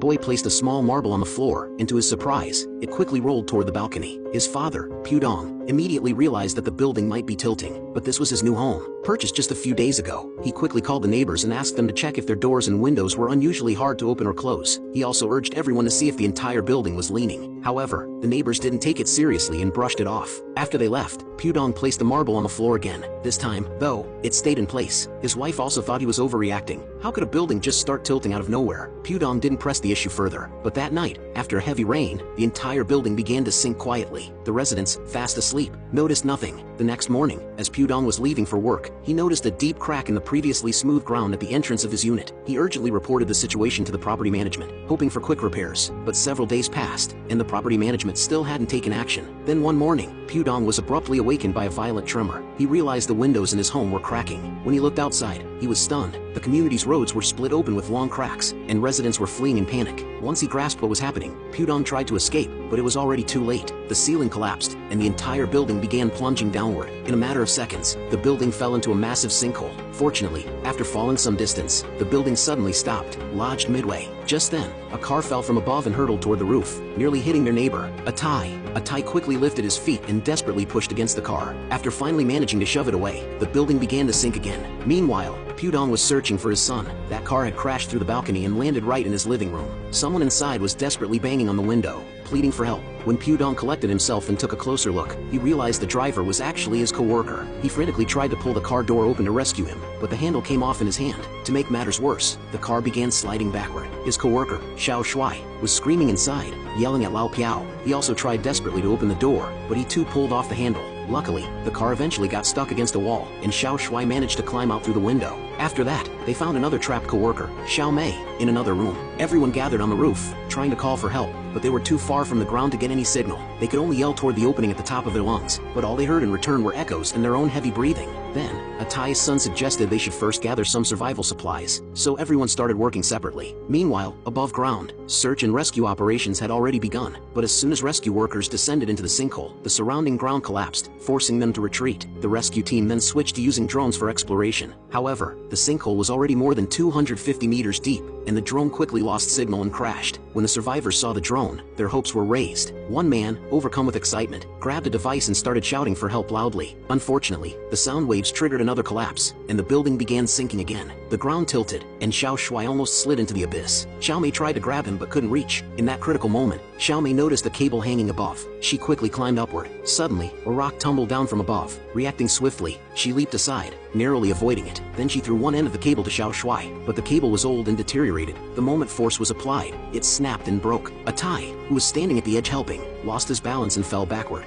Boy placed a small marble on the floor, and to his surprise, it quickly rolled toward the balcony. His father, Pudong, immediately realized that the building might be tilting, but this was his new home, purchased just a few days ago. He quickly called the neighbors and asked them to check if their doors and windows were unusually hard to open or close. He also urged everyone to see if the entire building was leaning. However, the neighbors didn't take it seriously and brushed it off. After they left, Pudong placed the marble on the floor again. This time, though, it stayed in place. His wife also thought he was overreacting. How could a building just start tilting out of nowhere? Pudong didn't press the issue further, but that night, after a heavy rain, the entire building began to sink quietly. The residents, fast asleep, noticed nothing. The next morning, as Pudong was leaving for work, he noticed a deep crack in the previously smooth ground at the entrance of his unit. He urgently reported the situation to the property management, hoping for quick repairs, but several days passed, and the property management still hadn't taken action. Then one morning, Pudong was abruptly awakened by a violent tremor. He realized the windows in his home were cracking. When he looked outside, he was stunned. The community's roads were split open with long cracks, and residents were fleeing in panic. Once he grasped what was happening, Pudong tried to escape, but it was already too late. The ceiling collapsed, and the entire building began plunging downward. In a matter of seconds, the building fell into a massive sinkhole. Fortunately, after falling some distance, the building suddenly stopped, lodged midway. Just then, a car fell from above and hurtled toward the roof, nearly hitting their neighbor, Atai. Atai quickly lifted his feet and desperately pushed against the car. After finally managing to shove it away, the building began to sink again. Meanwhile, Pudong was searching for his son. That car had crashed through the balcony and landed right in his living room. Someone inside was desperately banging on the window, pleading for help. When Pudong collected himself and took a closer look, he realized the driver was actually his coworker. He frantically tried to pull the car door open to rescue him, but the handle came off in his hand. To make matters worse, the car began sliding backward. His coworker, Xiao Shuai, was screaming inside, yelling at Lao Piao. He also tried desperately to open the door, but he too pulled off the handle. Luckily, the car eventually got stuck against a wall, and Xiao Shuai managed to climb out through the window. After that, they found another trapped coworker, Xiao Mei, in another room. Everyone gathered on the roof, trying to call for help, but they were too far from the ground to get any signal. They could only yell toward the opening at the top of their lungs, but all they heard in return were echoes and their own heavy breathing. Then, Atai's son suggested they should first gather some survival supplies, so everyone started working separately. Meanwhile, above ground, search and rescue operations had already begun, but as soon as rescue workers descended into the sinkhole, the surrounding ground collapsed, forcing them to retreat. The rescue team then switched to using drones for exploration. However, the sinkhole was already more than 250 meters deep, and the drone quickly lost signal and crashed. When the survivors saw the drone, their hopes were raised. One man, overcome with excitement, grabbed a device and started shouting for help loudly. Unfortunately, the sound waves triggered another collapse, and the building began sinking again. The ground tilted, and Xiao Shuai almost slid into the abyss. Xiao Mei tried to grab him but couldn't reach. In that critical moment, Xiao Mei noticed a cable hanging above. She quickly climbed upward. Suddenly, a rock tumbled down from above. Reacting swiftly, she leaped aside, narrowly avoiding it. Then she threw one end of the cable to Xiao Shuai, but the cable was old and deteriorated. The moment force was applied, it snapped and broke. Atai, who was standing at the edge helping, lost his balance and fell backward.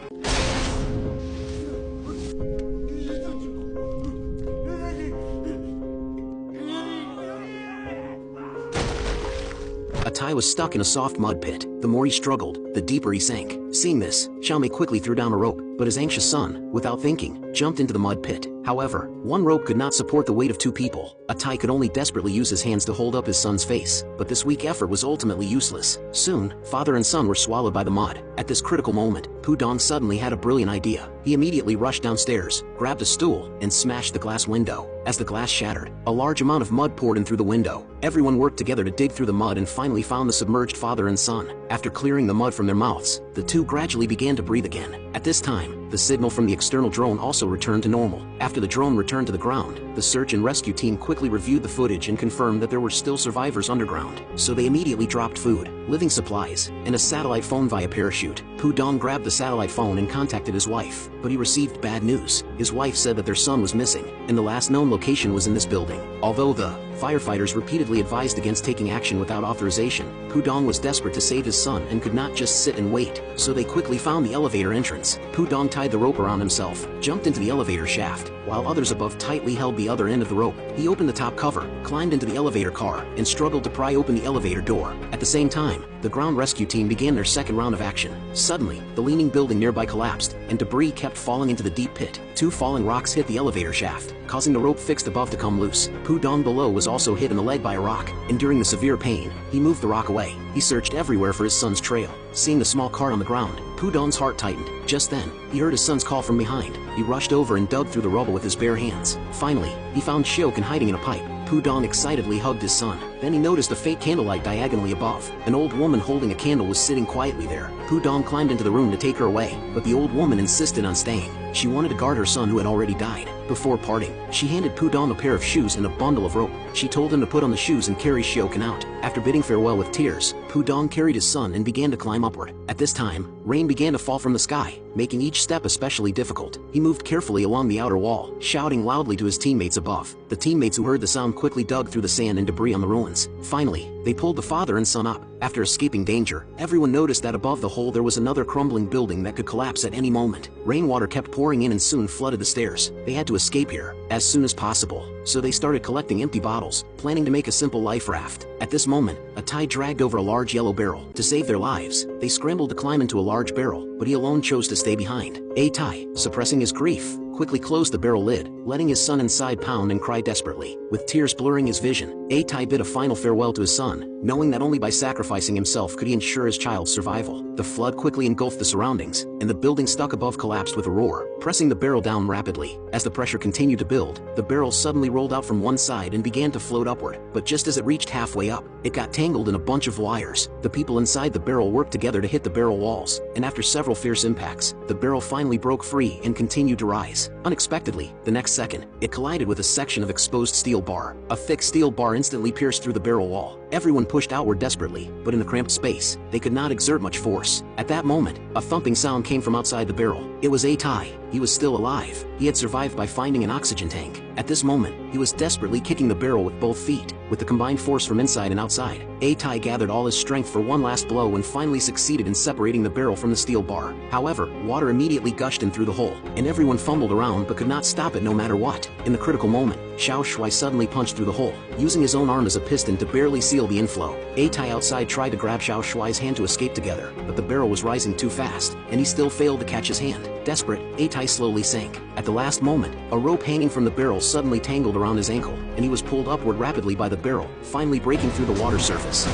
Atai was stuck in a soft mud pit. The more he struggled, the deeper he sank. Seeing this, Xiao Mei quickly threw down a rope, but his anxious son, without thinking, jumped into the mud pit. However, one rope could not support the weight of two people. Atai could only desperately use his hands to hold up his son's face, but this weak effort was ultimately useless. Soon, father and son were swallowed by the mud. At this critical moment, Pudong suddenly had a brilliant idea. He immediately rushed downstairs, grabbed a stool, and smashed the glass window. As the glass shattered, a large amount of mud poured in through the window. Everyone worked together to dig through the mud and finally found the submerged father and son. After clearing the mud from their mouths, the two gradually began to breathe again. At this time, the signal from the external drone also returned to normal. After the drone returned to the ground, the search and rescue team quickly reviewed the footage and confirmed that there were still survivors underground. So they immediately dropped food, living supplies, and a satellite phone via parachute. Pudong grabbed the satellite phone and contacted his wife, but he received bad news. His wife said that their son was missing, and the last known location was in this building. Although the firefighters repeatedly advised against taking action without authorization, Pudong was desperate to save his son and could not just sit and wait, so they quickly found the elevator entrance. Pudong tied the rope around himself, jumped into the elevator shaft, while others above tightly held the other end of the rope. He opened the top cover, climbed into the elevator car, and struggled to pry open the elevator door. At the same time, the ground rescue team began their second round of action. Suddenly, the leaning building nearby collapsed, and debris kept falling into the deep pit. Two falling rocks hit the elevator shaft, causing the rope fixed above to come loose. Pudong below was also hit in the leg by a rock. Enduring the severe pain, he moved the rock away. He searched everywhere for his son's trail. Seeing the small cart on the ground, Pudong's heart tightened. Just then, he heard his son's call from behind. He rushed over and dug through the rubble with his bare hands. Finally, he found Shiokan hiding in a pipe. Pudong excitedly hugged his son. Then he noticed a faint candlelight diagonally above. An old woman holding a candle was sitting quietly there. Pudong climbed into the room to take her away, but the old woman insisted on staying. She wanted to guard her son who had already died. Before parting, she handed Pudong a pair of shoes and a bundle of rope. She told him to put on the shoes and carry Shiokan out. After bidding farewell with tears, Pudong carried his son and began to climb upward. At this time, rain began to fall from the sky, making each step especially difficult. He moved carefully along the outer wall, shouting loudly to his teammates above. The teammates who heard the sound quickly dug through the sand and debris on the ruins. Finally, they pulled the father and son up. After escaping danger, everyone noticed that above the hole there was another crumbling building that could collapse at any moment. Rainwater kept pouring in and soon flooded the stairs. They had to escape here as soon as possible, so they started collecting empty bottles, planning to make a simple life raft. At this moment, a tide dragged over a large yellow barrel. To save their lives, they scrambled to climb into a large barrel, but he alone chose to stay behind. Tai, suppressing his grief, quickly closed the barrel lid, letting his son inside pound and cry desperately. With tears blurring his vision, Tai bid a final farewell to his son, knowing that only by sacrificing himself could he ensure his child's survival. The flood quickly engulfed the surroundings, and the building stuck above collapsed with a roar, pressing the barrel down rapidly. As the pressure continued to build, the barrel suddenly rolled out from one side and began to float upward, but just as it reached halfway up, it got tangled in a bunch of wires. The people inside the barrel worked together to hit the barrel walls, and after several fierce impacts, the barrel finally broke free and continued to rise. Unexpectedly, the next second, it collided with a section of exposed steel bar. A thick steel bar instantly pierced through the barrel wall. Everyone pushed outward desperately, but in the cramped space, they could not exert much force. At that moment, a thumping sound came from outside the barrel. It was Tai. He was still alive. He had survived by finding an oxygen tank. At this moment, he was desperately kicking the barrel with both feet. With the combined force from inside and outside, Tai gathered all his strength for one last blow and finally succeeded in separating the barrel from the steel bar. However, water immediately gushed in through the hole, and everyone fumbled around but could not stop it no matter what. In the critical moment, Xiao Shui suddenly punched through the hole, using his own arm as a piston to barely seal the inflow. Tai outside tried to grab Xiao Shui's hand to escape together, but the barrel was rising too fast, and he still failed to catch his hand. Desperate, Tai slowly sank. At the last moment, a rope hanging from the barrel suddenly tangled around his ankle, and he was pulled upward rapidly by the barrel, finally breaking through the water surface.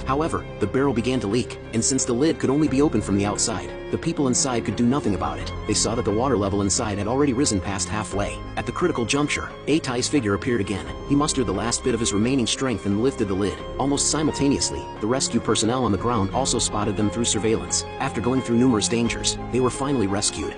However, the barrel began to leak, and since the lid could only be opened from the outside, the people inside could do nothing about it. They saw that the water level inside had already risen past halfway. At the critical juncture, Tai's figure appeared again. He mustered the last bit of his remaining strength and lifted the lid. Almost simultaneously, the rescue personnel on the ground also spotted them through surveillance. After going through numerous dangers, they were finally rescued.